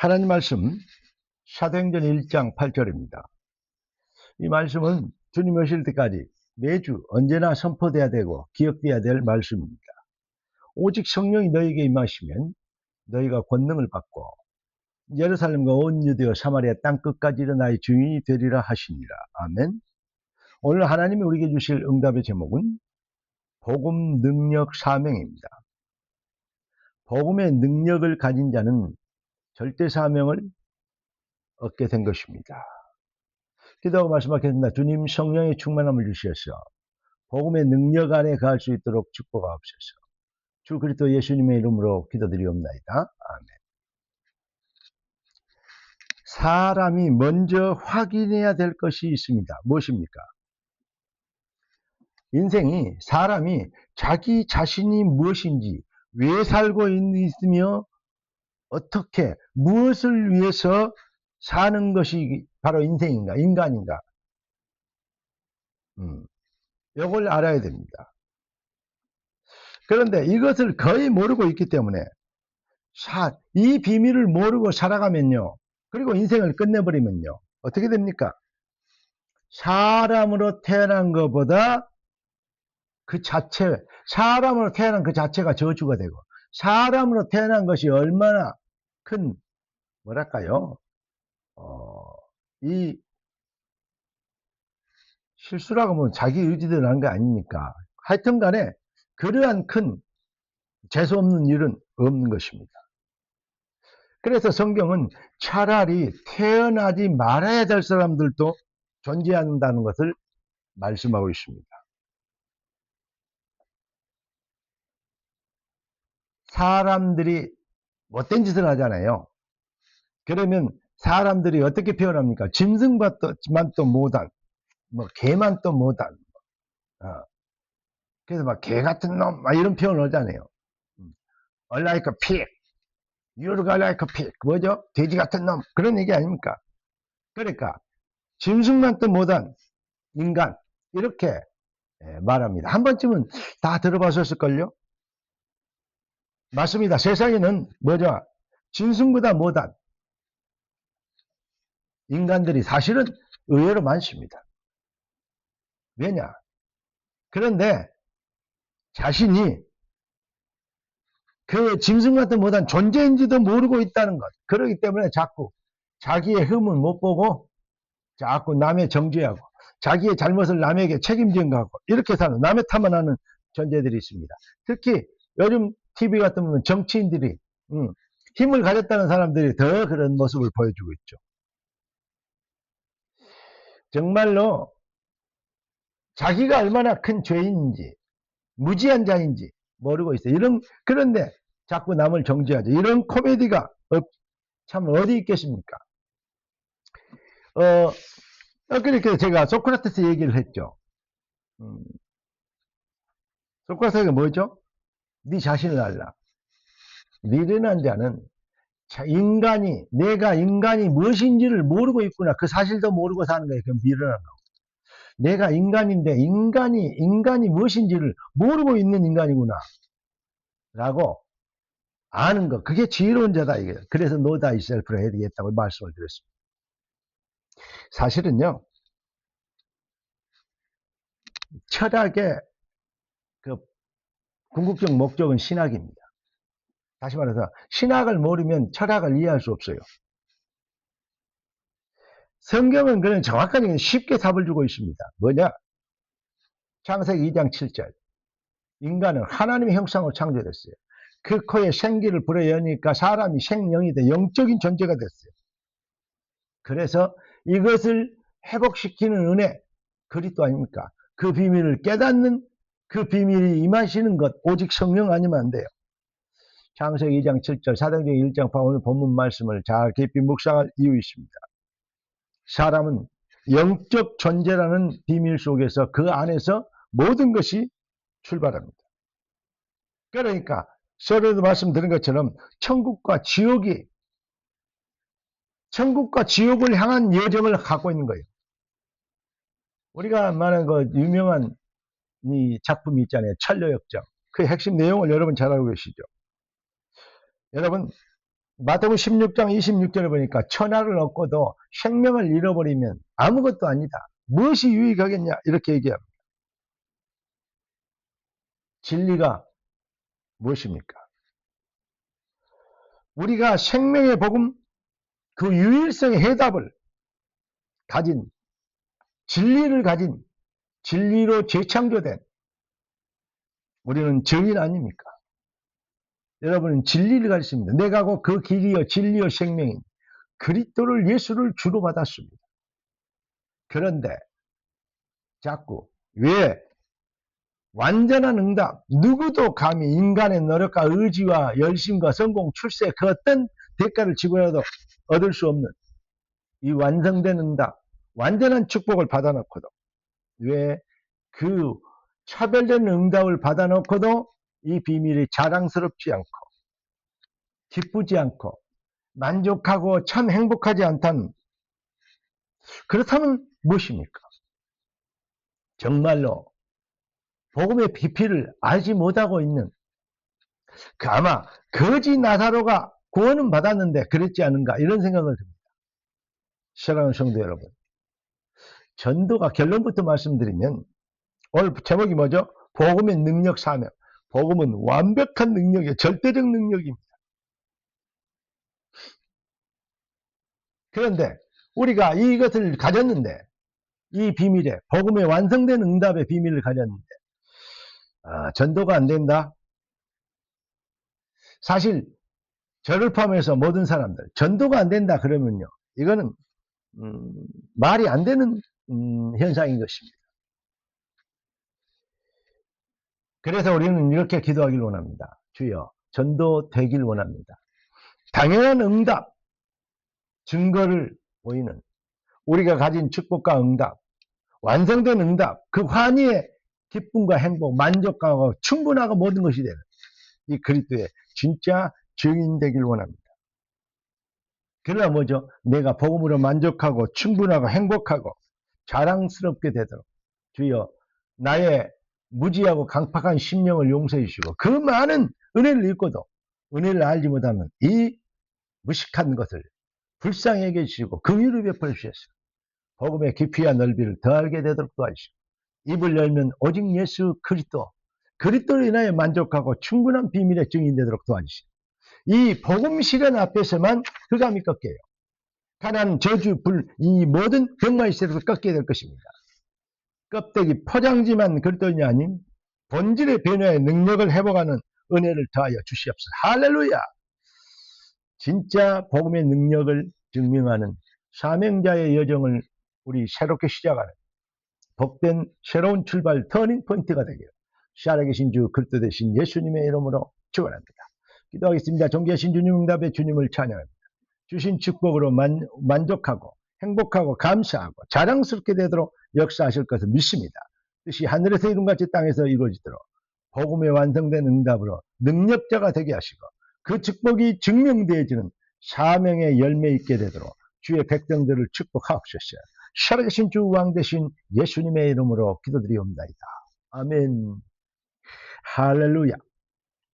하나님 말씀 사도행전 1장 8절입니다. 이 말씀은 주님 오실 때까지 매주 언제나 선포돼야 되고 기억돼야 될 말씀입니다. 오직 성령이 너희에게 임하시면 너희가 권능을 받고 예루살렘과 온 유대와 사마리아 땅끝까지 나의 주인이 되리라 하시니라. 아멘. 오늘 하나님이 우리에게 주실 응답의 제목은 복음 능력 사명입니다. 복음의 능력을 가진 자는 절대 사명을 얻게 된 것입니다. 기도하고 말씀하겠습니다. 주님 성령의 충만함을 주셔서 복음의 능력 안에 거할 수 있도록 축복하옵소서. 주 그리스도 예수님의 이름으로 기도드리옵나이다. 아멘. 사람이 먼저 확인해야 될 것이 있습니다. 무엇입니까? 인생이 사람이 자기 자신이 무엇인지, 왜 살고 있으며 어떻게 무엇을 위해서 사는 것이 바로 인생인가, 인간인가, 이걸 알아야 됩니다. 그런데 이것을 거의 모르고 있기 때문에 이 비밀을 모르고 살아가면요, 그리고 인생을 끝내버리면요, 어떻게 됩니까? 사람으로 태어난 것보다 사람으로 태어난 그 자체가 저주가 되고, 사람으로 태어난 것이 얼마나 큰, 뭐랄까요, 이 실수라고 하면 자기 의지대로 한 거 아닙니까? 하여튼 간에 그러한 큰 재수 없는 일은 없는 것입니다. 그래서 성경은 차라리 태어나지 말아야 될 사람들도 존재한다는 것을 말씀하고 있습니다. 사람들이 못된 짓을 하잖아요. 그러면 사람들이 어떻게 표현합니까? 짐승만 또 못한, 개만 또 못한, 그래서 막 개 같은 놈, 이런 표현을 하잖아요. like a pig, you're like a pig, 뭐죠? 돼지 같은 놈, 그런 얘기 아닙니까? 그러니까 짐승만 또 못한 인간, 이렇게 말합니다. 한 번쯤은 다 들어보셨을걸요? 맞습니다. 세상에는 뭐죠? 짐승보다 못한 인간들이 사실은 의외로 많습니다. 왜냐? 그런데 자신이 그 짐승 같은 못한 존재인지도 모르고 있다는 것. 그렇기 때문에 자꾸 자기의 흠은 못 보고 자꾸 남의 정죄하고 자기의 잘못을 남에게 책임진거하고 이렇게 사는, 남의 탓만 하는 존재들이 있습니다. 특히 요즘 TV 같은 경우는 정치인들이 힘을 가졌다는 사람들이 더 그런 모습을 보여주고 있죠. 정말로 자기가 얼마나 큰 죄인인지, 무지한 자인지 모르고 있어요. 그런데 자꾸 남을 정죄하죠. 이런 코미디가 참 어디 있겠습니까? 그렇게 제가 소크라테스 얘기를 했죠. 소크라테스가 뭐죠? 네 자신을 알라. 미련한 자는 내가 인간이 무엇인지를 모르고 있구나. 그 사실도 모르고 사는 거예요. 그럼 미련한 거. 내가 인간인데 인간이 무엇인지를 모르고 있는 인간이구나 라고 아는 거, 그게 지혜로운 자다 이거예요. 그래서 know thyself를 해야 되겠다고 말씀을 드렸습니다. 사실은요, 철학의 그 궁극적 목적은 신학입니다. 다시 말해서 신학을 모르면 철학을 이해할 수 없어요. 성경은 그런 정확하게 쉽게 답을 주고 있습니다. 뭐냐? 창세기 2장 7절. 인간은 하나님의 형상으로 창조됐어요. 그 코에 생기를 불어여니까 사람이 생명이 돼 영적인 존재가 됐어요. 그래서 이것을 회복시키는 은혜, 그리스도 아닙니까? 그 비밀을 깨닫는, 그 비밀이 임하시는 것, 오직 성령 아니면 안 돼요. 창세기 2장 7절, 사도행전 1장 8, 오늘 본문 말씀을 잘 깊이 묵상할 이유 있습니다. 사람은 영적 존재라는 비밀 속에서, 그 안에서 모든 것이 출발합니다. 그러니까 서로도 말씀드린 것처럼 천국과 지옥을 향한 여정을 갖고 있는 거예요. 우리가 말하는 그 유명한 이 작품이 있잖아요. 천녀역정. 그 핵심 내용을 여러분 잘 알고 계시죠? 여러분, 마태복음 16장 26절에 보니까 천하를 얻고도 생명을 잃어버리면 아무것도 아니다. 무엇이 유익하겠냐? 이렇게 얘기합니다. 진리가 무엇입니까? 우리가 생명의 복음, 그 유일성의 해답을 가진, 진리를 가진, 진리로 재창조된 우리는 증인 아닙니까? 여러분은 진리를 가졌습니다. 내가 곧 그 길이요 진리요 생명인 그리스도를 예수를 주로 받았습니다. 그런데 자꾸 왜 완전한 응답, 누구도 감히 인간의 노력과 의지와 열심과 성공, 출세 그 어떤 대가를 지고라도 얻을 수 없는 이 완성된 응답, 완전한 축복을 받아놓고도 왜 그 차별된 응답을 받아놓고도 이 비밀이 자랑스럽지 않고 기쁘지 않고 만족하고 참 행복하지 않다는, 그렇다면 무엇입니까? 정말로 복음의 비피를 알지 못하고 있는 그 아마 거지 나사로가 구원은 받았는데 그랬지 않은가 이런 생각을 듭니다. 사랑하는 성도 여러분, 전도가 결론부터 말씀드리면 오늘 제목이 뭐죠? 복음의 능력 사명. 복음은 완벽한 능력이에요. 절대적 능력입니다. 그런데 우리가 이것을 가졌는데, 이 비밀에 복음의 완성된 응답의 비밀을 가졌는데 전도가 안 된다? 사실 저를 포함해서 모든 사람들 전도가 안 된다 그러면요, 이거는 말이 안 되는 현상인 것입니다. 그래서 우리는 이렇게 기도하길 원합니다. 주여, 전도 되길 원합니다. 당연한 응답, 증거를 보이는 우리가 가진 축복과 응답, 완성된 응답, 그 환희의 기쁨과 행복, 만족하고 충분하고 모든 것이 되는 이 그리스도의 진짜 증인 되길 원합니다. 그러나 뭐죠? 내가 복음으로 만족하고 충분하고 행복하고 자랑스럽게 되도록 주여 나의 무지하고 강팍한 심령을 용서해 주시고 그 많은 은혜를 읽고도 은혜를 알지 못하는 이 무식한 것을 불쌍히 여겨 주시고 긍휼을 베풀어 주셔서 복음의 깊이와 넓이를 더 알게 되도록 도와주시고 입을 열면 오직 예수 그리스도로 인하여 만족하고 충분한 비밀의 증인 되도록 도와주시고 이 복음 실현 앞에서만 흑암이 꺾여요. 가난, 저주, 불, 이 모든 병마의 세력을 꺾게 될 것입니다. 껍데기 포장지만 그리스도인이 아닌 본질의 변화의 능력을 회복하는 은혜를 더하여 주시옵소서. 할렐루야. 진짜 복음의 능력을 증명하는 사명자의 여정을 우리 새롭게 시작하는 복된 새로운 출발 터닝 포인트가 되기를 살아계신 주 그리스도 되신 예수님의 이름으로 축원합니다. 기도하겠습니다. 존귀하신 주님 응답의 주님을 찬양합니다. 주신 축복으로 만족하고 행복하고 감사하고 자랑스럽게 되도록 역사하실 것을 믿습니다. 뜻이 하늘에서 이룬같이 땅에서 이루어지도록 복음의 완성된 응답으로 능력자가 되게 하시고 그 축복이 증명되어지는 사명의 열매 있게 되도록 주의 백성들을 축복하옵소서. 살아계신 주 왕 되신 예수님의 이름으로 기도드리옵나이다. 아멘. 할렐루야.